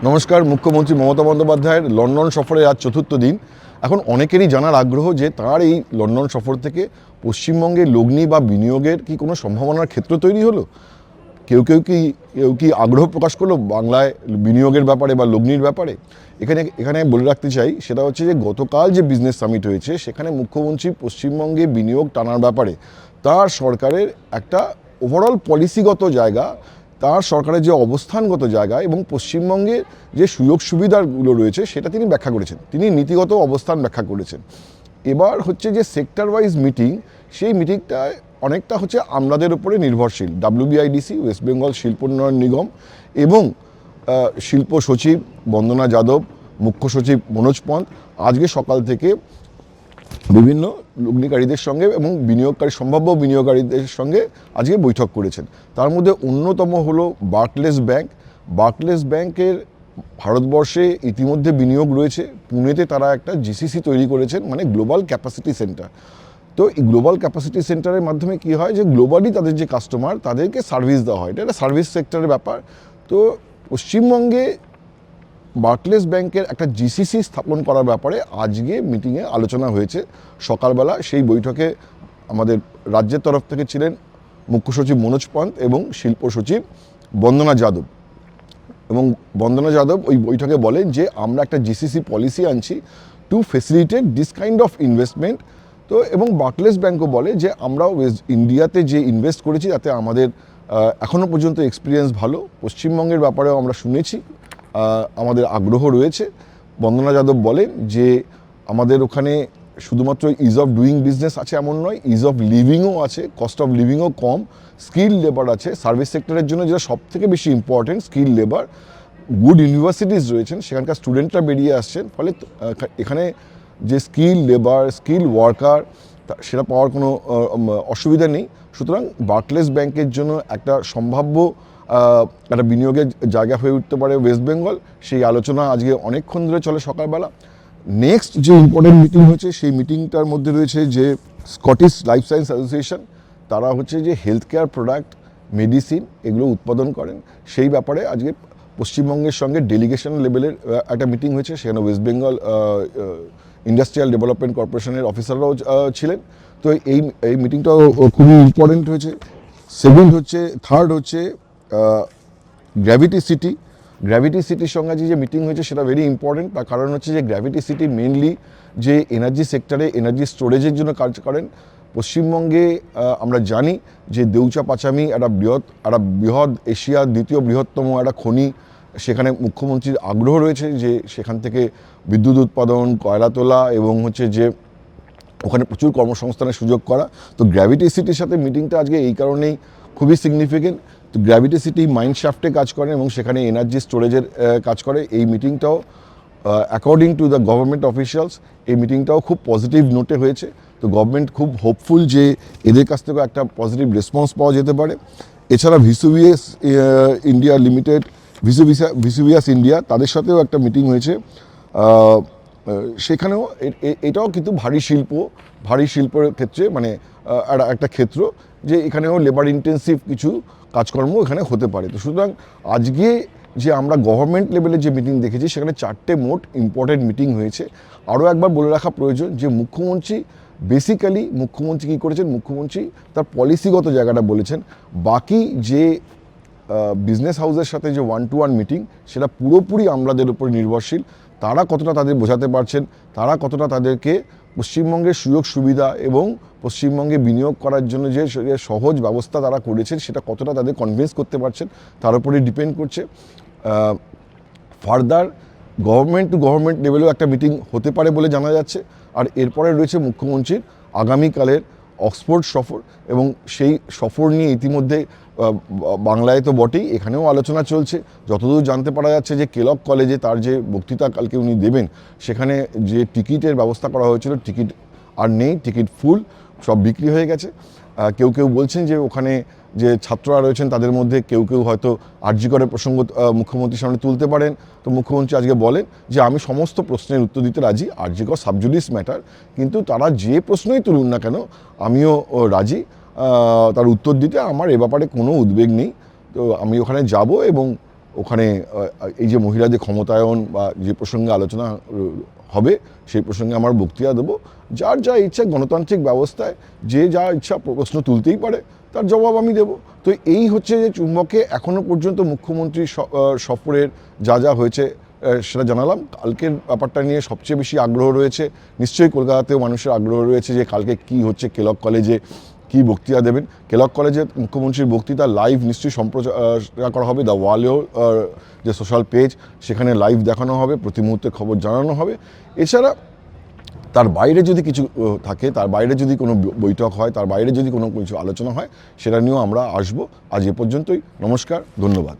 নমস্কার। মুখ্যমন্ত্রী মমতা বন্দ্যোপাধ্যায়ের লন্ডন সফরে আজ চতুর্থ দিন। এখন অনেকেরই জানার আগ্রহ যে তার এই লন্ডন সফর থেকে পশ্চিমবঙ্গে লগ্নি বা বিনিয়োগের কি কোনো সম্ভাবনার ক্ষেত্র তৈরি হলো? কেউ কি আগ্রহ প্রকাশ করলো বাংলায় বিনিয়োগের ব্যাপারে বা লগ্নির ব্যাপারে? এখানে বলে রাখতে চাই, সেটা হচ্ছে যে গতকাল যে বিজনেস সামিট হয়েছে সেখানে মুখ্যমন্ত্রী পশ্চিমবঙ্গে বিনিয়োগ টানার ব্যাপারে তার সরকারের একটা ওভারঅল পলিসিগত জায়গা, তার সরকারের যে অবস্থানগত জায়গা এবং পশ্চিমবঙ্গের যে সুযোগ সুবিধাগুলো রয়েছে সেটা তিনি ব্যাখ্যা করেছেন, তিনি নীতিগত অবস্থান ব্যাখ্যা করেছেন। এবার হচ্ছে যে সেক্টর ওয়াইজ মিটিং, সেই মিটিংটায় অনেকটা হচ্ছে আমলাদের উপরে নির্ভরশীল। WBIDC ওয়েস্ট বেঙ্গল শিল্প উন্নয়ন নিগম এবং শিল্প সচিব বন্দনা যাদব, মুখ্য সচিব মনোজ পন্থ আজকে সকাল থেকে বিভিন্ন লগ্নিকারীদের সঙ্গে এবং সম্ভাব্য বিনিয়োগকারীদের সঙ্গে আজকে বৈঠক করেছেন। তার মধ্যে অন্যতম হলো বার্কলেস ব্যাংকের ভারতবর্ষে ইতিমধ্যে বিনিয়োগ রয়েছে। পুনেতে তারা একটা GCC তৈরি করেছেন, মানে গ্লোবাল ক্যাপাসিটি সেন্টার। তো এই গ্লোবাল ক্যাপাসিটি সেন্টারের মাধ্যমে কি হয় যে গ্লোবালি তাদের যে কাস্টমার তাদেরকে সার্ভিস দেওয়া হয়, এটা একটা সার্ভিস সেক্টরের ব্যাপার। তো পশ্চিমবঙ্গে বার্কলেস ব্যাংকের একটা GCC স্থাপন করার ব্যাপারে আজকে মিটিংয়ে আলোচনা হয়েছে সকালবেলা। সেই বৈঠকে আমাদের রাজ্যের তরফ থেকে ছিলেন মুখ্য সচিব মনোজ পন্থ এবং শিল্প সচিব বন্দনা যাদব। এবং বন্দনা যাদব ওই বৈঠকে বলেন যে আমরা একটা GCC পলিসি আনছি two facilitate this kind of investment. তো এবং বার্কলেস ব্যাংকও বলে যে আমরাও ইন্ডিয়াতে যে ইনভেস্ট করেছি তাতে আমাদের এখনও পর্যন্ত এক্সপিরিয়েন্স ভালো, পশ্চিমবঙ্গের ব্যাপারেও আমরা শুনেছি, আমাদের আগ্রহ রয়েছে। বন্দনা যাদব বলেন যে আমাদের ওখানে শুধুমাত্র ইজ অফ ডুইং বিজনেস আছে এমন নয়, ইজ অফ লিভিংও আছে, কস্ট অফ লিভিংও কম, স্কিল লেবার আছে। সার্ভিস সেক্টরের জন্য যেটা সবথেকে বেশি important skill labour, good universities রয়েছেন, সেখানকার স্টুডেন্টরা বেরিয়ে আসছেন, ফলে এখানে যে স্কিল লেবার, স্কিল ওয়ার্কার সেটা পাওয়ার কোনো অসুবিধা নেই। সুতরাং বার্কলেস ব্যাংকের জন্য একটা সম্ভাব্য একটা বিনিয়োগের জায়গা হয়ে উঠতে পারে ওয়েস্ট বেঙ্গল। সেই আলোচনা আজকে অনেকক্ষণ ধরে চলে সকালবেলা। নেক্সট যে ইম্পর্টেন্ট মিটিং হয়েছে সেই মিটিংটার মধ্যে রয়েছে যে স্কটিশ লাইফ সায়েন্স অ্যাসোসিয়েশন, তারা হচ্ছে যে হেলথ কেয়ার প্রোডাক্ট, মেডিসিন এগুলো উৎপাদন করেন, সেই ব্যাপারে আজকে পশ্চিমবঙ্গের সঙ্গে ডেলিগেশন লেভেলের একটা মিটিং হয়েছে। সেখানে ওয়েস্ট বেঙ্গল ইন্ডাস্ট্রিয়াল ডেভেলপমেন্ট কর্পোরেশনের অফিসাররাও ছিলেন। তো এই মিটিংটাও খুবই ইম্পর্টেন্ট হয়েছে। থার্ড হচ্ছে গ্র্যাভিটি সিটির সঙ্গে যে মিটিং হয়েছে সেটা ভেরি ইম্পর্টেন্ট। তার কারণ হচ্ছে যে গ্র্যাভিটি সিটি মেনলি যে এনার্জি সেক্টরে এনার্জি স্টোরেজের জন্য কাজ করেন। পশ্চিমবঙ্গে আমরা জানি যে দেউচা পাচামি একটা বৃহৎ এশিয়ার দ্বিতীয় বৃহত্তম একটা খনি, সেখানে মুখ্যমন্ত্রীর আগ্রহ রয়েছে যে সেখান থেকে বিদ্যুৎ উৎপাদন, কয়লা তোলা এবং হচ্ছে যে ওখানে প্রচুর কর্মসংস্থানের সুযোগ করা। তো গ্র্যাভিটি সিটির সাথে মিটিংটা আজকে এই কারণেই খুবই সিগনিফিকেন্ট। তো গ্র্যাভিটি সিটি মাইন্ড শ্যাফটে কাজ করে এবং সেখানে এনার্জি স্টোরেজের কাজ করে। এই মিটিংটাও according to the government officials এই মিটিংটাও খুব পজিটিভ নোটে হয়েছে। তো গভর্নমেন্ট খুব হোপফুল যে এদের কাছ থেকেও একটা পজিটিভ রেসপন্স পাওয়া যেতে পারে। এছাড়া Vesuvius India limited, Vesuvius India, তাদের সাথেও একটা মিটিং হয়েছে। সেখানেও এটাও কিন্তু ভারী শিল্পের ক্ষেত্রে, মানে একটা ক্ষেত্র যে এখানেও লেবার ইন্টেন্সিভ কিছু কাজকর্ম এখানে হতে পারে। তো সুতরাং আজকে যে আমরা গভর্নমেন্ট লেভেলে যে মিটিং দেখেছি সেখানে 4টে মোট ইম্পর্টেন্ট মিটিং হয়েছে। আরও একবার বলে রাখা প্রয়োজন যে মুখ্যমন্ত্রী কী করেছেন, মুখ্যমন্ত্রী তার পলিসিগত জায়গাটা বলেছেন। বাকি যে বিজনেস হাউসের সাথে যে 1-to-1 মিটিং সেটা পুরোপুরি আমলাদের উপর নির্ভরশীল। তারা কতটা তাদের বোঝাতে পারছেন, তারা কতটা তাদেরকে পশ্চিমবঙ্গের সুযোগ সুবিধা এবং পশ্চিমবঙ্গে বিনিয়োগ করার জন্য যে সহজ ব্যবস্থা তারা করেছেন সেটা কতটা তাদের কনভিন্স করতে পারছেন তার উপরে ডিপেন্ড করছে। ফার্দার গভর্নমেন্ট টু গভর্নমেন্ট লেভেলেও একটা মিটিং হতে পারে বলে জানা যাচ্ছে। আর এরপরে রয়েছে মুখ্যমন্ত্রীর আগামীকালের অক্সফোর্ড সফর, এবং সেই সফর নিয়ে ইতিমধ্যে বাংলায় তো বটেই, এখানেও আলোচনা চলছে। যতদূর জানতে পারা যাচ্ছে যে কেলগ কলেজে তার যে বক্তৃতা কালকে উনি দেবেন সেখানে যে টিকিটের ব্যবস্থা করা হয়েছিল, টিকিট আর নেই, টিকিট ফুল, সব বিক্রি হয়ে গেছে। কেউ বলছেন যে ওখানে যে ছাত্ররা রয়েছেন তাদের মধ্যে কেউ হয়তো আরজি করের প্রসঙ্গ মুখ্যমন্ত্রীর সামনে তুলতে পারেন। তো মুখ্যমন্ত্রী আজকে বলেন যে আমি সমস্ত প্রশ্নের উত্তর দিতে রাজি, আরজি কর সাবজুডিস ম্যাটার, কিন্তু তারা যে প্রশ্নই তুলুন না কেন আমিও রাজি তার উত্তর দিতে, আমার এ ব্যাপারে কোনো উদ্বেগ নেই। তো আমি ওখানে যাব এবং ওখানে এই যে মহিলাদের ক্ষমতায়ন বা যে প্রসঙ্গে আলোচনা হবে সেই প্রসঙ্গে আমার বক্তৃতা দেবো। যার যা ইচ্ছা গণতান্ত্রিক ব্যবস্থায় যে যা ইচ্ছা প্রশ্ন তুলতেই পারে, তার জবাব আমি দেব। তো এই হচ্ছে যে চুম্বকে এখনও পর্যন্ত মুখ্যমন্ত্রী সফরের যা যা হয়েছে সেটা জানালাম। কালকের ব্যাপারটা নিয়ে সবচেয়ে বেশি আগ্রহ রয়েছে, নিশ্চয়ই কলকাতাতেও মানুষের আগ্রহ রয়েছে যে কালকে কি হচ্ছে, কেলক কলেজে কি বক্তৃতা দেবেন। কেলক কলেজে মুখ্যমন্ত্রীর বক্তৃতা লাইভ নিশ্চয়ই সম্প্রচার করা হবে। দ্য ওয়ালেও যে সোশ্যাল পেজ, সেখানে লাইভ দেখানো হবে, প্রতি মুহূর্তে খবর জানানো হবে। এছাড়া তার বাইরে যদি কিছু থাকে, তার বাইরে যদি কোনো বৈঠক হয়, তার বাইরে যদি কোনো কিছু আলোচনা হয়, সেটা নিয়েও আমরা আসবো। আজ এ পর্যন্তই। নমস্কার, ধন্যবাদ।